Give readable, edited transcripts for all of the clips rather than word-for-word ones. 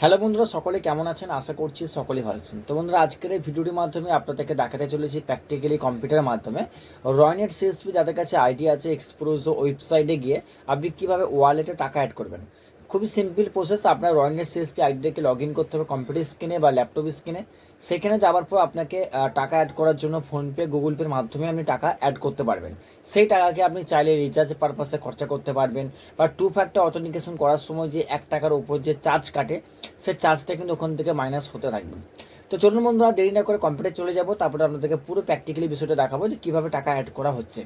Hello বন্ধুরা, সকলে কেমন আছেন? আশা করছি সকলেই ভালো আছেন। তো বন্ধুরা, আজকের এই ভিডিওটির মাধ্যমে আপনাদেরকে দেখাতে চলেছি প্র্যাকটিক্যালি কম্পিউটারের মাধ্যমে রয়নেট সিএসপি যাদের কাছে আইডি আছে এক্সপ্রোজো ওয়েবসাইটে গিয়ে আপনি কীভাবে ওয়ালেটে টাকা অ্যাড করবেন। খুবই সিম্পল প্রসেস। আপনার রয়নেট সিএসপি আইডিটাকে লগ ইন করতে হবে কম্পিউটার স্ক্রিনে বা ল্যাপটপ স্ক্রিনে। সেখানে যাওয়ার পর আপনাকে টাকা অ্যাড করার জন্য ফোনপে গুগল পের মাধ্যমে আপনি টাকা অ্যাড করতে পারবেন। সেই টাকাকে আপনি চাইলে রিচার্জ পারপাসে খরচা করতে পারবেন, বা টু ফ্যাক্টর অথেন্টিকেশন করার সময় যে 1 টাকার উপর যে চার্জ কাটে সে চার্জটা কিন্তু ওখান থেকে মাইনাস হতে থাকবে। তো চলুন বন্ধুরা, দেরি না করে কম্পিউটার চলে যাব, তারপরে আপনাদেরকে পুরো প্র্যাকটিক্যালি বিষয়টা দেখাবো যে কীভাবে টাকা অ্যাড করা হচ্ছে।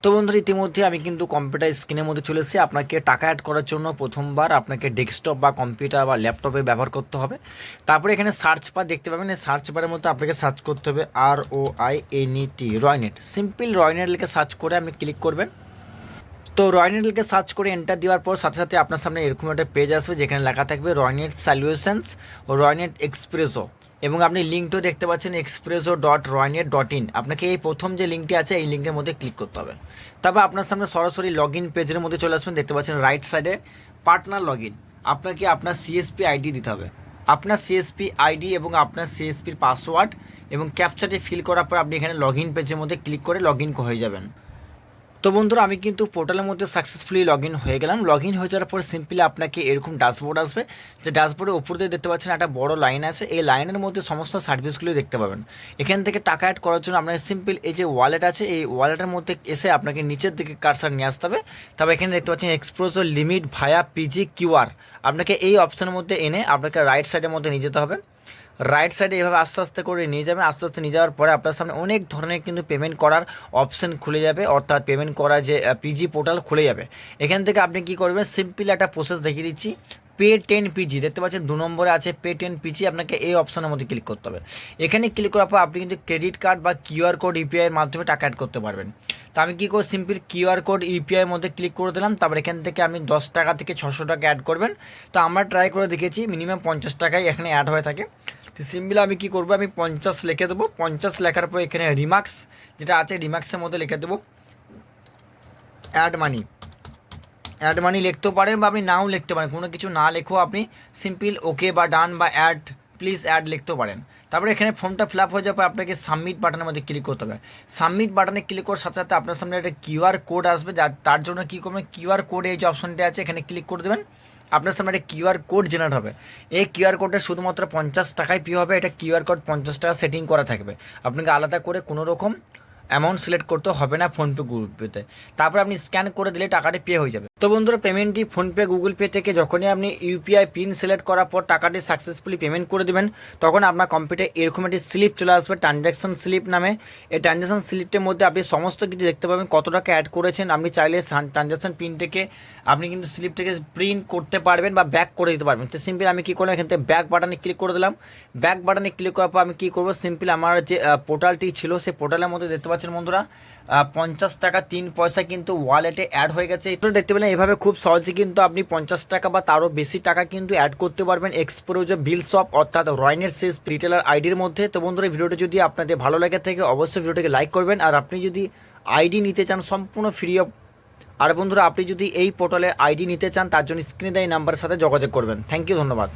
তো বন্ধুরা, ইতিমধ্যে আমি কিন্তু কম্পিউটার স্ক্রিনের মধ্যে চলে এসেছি। আপনাকে টাকা অ্যাড করার জন্য প্রথমবার আপনাকে ডেস্কটপ বা কম্পিউটার বা ল্যাপটপে ব্যবহার করতে হবে। তারপরে এখানে সার্চ বার দেখতে পাবেন। এই সার্চ বারের মধ্যে আপনাকে সার্চ করতে হবে ROINET রয়নেট। সিম্পল রয়নেট লিখে সার্চ করে আপনি ক্লিক করবেন। তো রয়নেট লিখে সার্চ করে এন্টার দেওয়ার পর সাথে সাথে আপনার সামনে এরকম একটা পেজ আসবে যেখানে লেখা থাকবে রয়নেট সলিউশনস ও রয়নেট এক্সপ্রেসো, এবং আপনি লিঙ্কটাও দেখতে পাচ্ছেন expresso.roynet.in। আপনাকে এই প্রথম যে লিঙ্কটি আছে এই লিঙ্কের মধ্যে ক্লিক করতে হবে। তারপর আপনার সামনে সরাসরি লগ ইন পেজের মধ্যে চলে আসবেন। দেখতে পাচ্ছেন রাইট সাইডে পার্টনার লগ ইন। আপনাকে আপনার সিএসপি আইডি দিতে হবে। আপনার সিএসপি আইডি এবং আপনার সিএসপির পাসওয়ার্ড এবং ক্যাপচাটি ফিল করার পর আপনি এখানে লগ ইন পেজের মধ্যে ক্লিক করে লগ ইন হয়ে যাবেন। তো বন্ধুরা, আমি কিন্তু পোর্টালের মধ্যে সাকসেসফুলি লগ ইন হয়ে গেলাম। লগ ইন হয়ে যাওয়ার পর সিম্পলি আপনাকে এরকম ড্যাশবোর্ড আসবে, যে ড্যাশবোর্ডের উপর দিয়ে দেখতে পাচ্ছেন একটা বড় লাইন আছে। এই লাইনের মধ্যে সমস্ত সার্ভিসগুলো দেখতে পাবেন। এখান থেকে টাকা অ্যাড করার জন্য আপনার সিম্পল এই যে ওয়ালেট আছে, এই ওয়ালেটের মধ্যে এসে আপনাকে নিচের দিকে কারসার নিয়ে আসতে হবে। তবে এখানে দেখতে পাচ্ছেন এক্সপ্রেসো লিমিট ভায়া পিজি কিউআর। আপনাকে এই অপশানের মধ্যে এনে আপনাকে রাইট সাইডের মধ্যে নিয়ে যেতে হবে। রাইট সাইডে এভাবে আস্তে আস্তে করে নিয়ে যাবেন। আস্তে আস্তে নিয়ে যাওয়ার পরে আপনার সামনে অনেক ধরনের কিন্তু পেমেন্ট করার অপশান খুলে যাবে, অর্থাৎ পেমেন্ট করা যে পিজি পোর্টাল খুলে যাবে। এখান থেকে আপনি কি করবেন, সিম্পল একটা প্রসেস দেখিয়ে দিচ্ছি। Pay10 PG দেখতে পাচ্ছেন 2 নম্বরে আছে Pay10 PG। আপনাকে এই অপশানের মধ্যে ক্লিক করতে হবে। এখানে ক্লিক করার পর আপনি কিন্তু ক্রেডিট কার্ড বা কিউআর কোড ইউপিআইয়ের মাধ্যমে টাকা অ্যাড করতে পারবেন। তো আমি কী করব, সিম্পল কিউআর কোড ইউপিআইয়ের মধ্যে ক্লিক করে দিলাম। তারপর এখান থেকে আপনি 10 টাকা থেকে 600 টাকা অ্যাড করবেন। তো আমরা ট্রাই করে দেখেছি মিনিমাম 50 টাকায় এখানে অ্যাড হয়ে থাকে। তো সিম্পলি আমি কী করবো, আমি 50 লিখে দেবো। 50 লেখার পর এখানে রিমার্কস যেটা আছে রিমার্কসের মধ্যে লিখে দেবো অ্যাড মানি। অ্যাড মানি লিখতেও পারেন বা আপনি নাও লিখতে পারেন, কোনো কিছু না লেখেও আপনি সিম্পল ওকে বা ডান বা অ্যাড প্লিজ অ্যাড লিখতেও পারেন। তারপরে এখানে ফর্মটা ফিল আপ হয়ে যাওয়ার পর আপনাকে সাবমিট বাটনের মধ্যে ক্লিক করতে হবে। সাবমিট বাটনে ক্লিক করার সাথে সাথে আপনার সামনে একটা কিউআর কোড আসবে, তার জন্য কী করবেন, কিউআর কোড এই যে অপশনটা আছে এখানে ক্লিক করে দেবেন। আপনার সামনে একটা কিউআর কোড জেনারেট হবে। এই কিউআর কোডটা শুধুমাত্র 50 টাকায় পে হবে। এটা কিউআর কোড 50 টাকা সেটিং করা থাকবে। আপনাকে আলাদা করে কোনো রকম অ্যামাউন্ট সিলেক্ট করতে হবে না ফোনপে গুগল পেতে। তারপর আপনি স্ক্যান করে দিলে টাকাটি পে হয়ে যাবে। তো বন্ধুরা, পেমেন্টটি ফোনপে গুগল পে থেকে যখনই আপনি ইউপিআই পিন সিলেক্ট করার পর টাকাটি সাকসেসফুলি পেমেন্ট করে দেবেন, তখন আপনার কম্পিউটারে এরকম একটি স্লিপ চলে আসবে ট্রানজ্যাকশন স্লিপ নামে। এই ট্রানজ্যাকশন স্লিপটির মধ্যে আপনি সমস্ত কিছু দেখতে পাবেন, কত টাকা অ্যাড করেছেন। আপনি চাইলে ট্রানজ্যাকশন পিন থেকে আপনি কিন্তু স্লিপটিকে প্রিন্ট করতে পারবেন বা ব্যাক করে দিতে পারবেন। তো সিম্পল আমি কী করলাম, এখান থেকে ব্যাক বাটনে ক্লিক করে দিলাম। ব্যাক বাটনে ক্লিক করার পর আমি কী করবো, সিম্পল আমার যে পোর্টালটি ছিল সেই পোর্টালের মধ্যে দেখতে পাচ্ছেন বন্ধুরা 50 টাকা 3 পয়সা কিন্তু ওয়ালেটে অ্যাড হয়ে গেছে। এটা দেখতে পেলেন। এভাবে খুব সহজে কিন্তু আপনি 50 টাকা বা তারও বেশি টাকা কিন্তু অ্যাড করতে পারবেন এক্সপ্রেসো বিল শপ অর্থাৎ রয়নেট সিএস রিটেলার আইডির মধ্যে। তো বন্ধুরা, ভিডিওটা যদি আপনাদের ভালো লাগে থাকে অবশ্যই ভিডিওটাকে লাইক করবেন। আর আপনি যদি আইডি নিতে চান সম্পূর্ণ ফ্রি অফ, আর বন্ধুরা আপনি যদি এই পোর্টালের আইডি নিতে চান তার জন্য স্ক্রিনে দেওয়া এই নাম্বারের সাথে যোগাযোগ করবেন। থ্যাংক ইউ, ধন্যবাদ।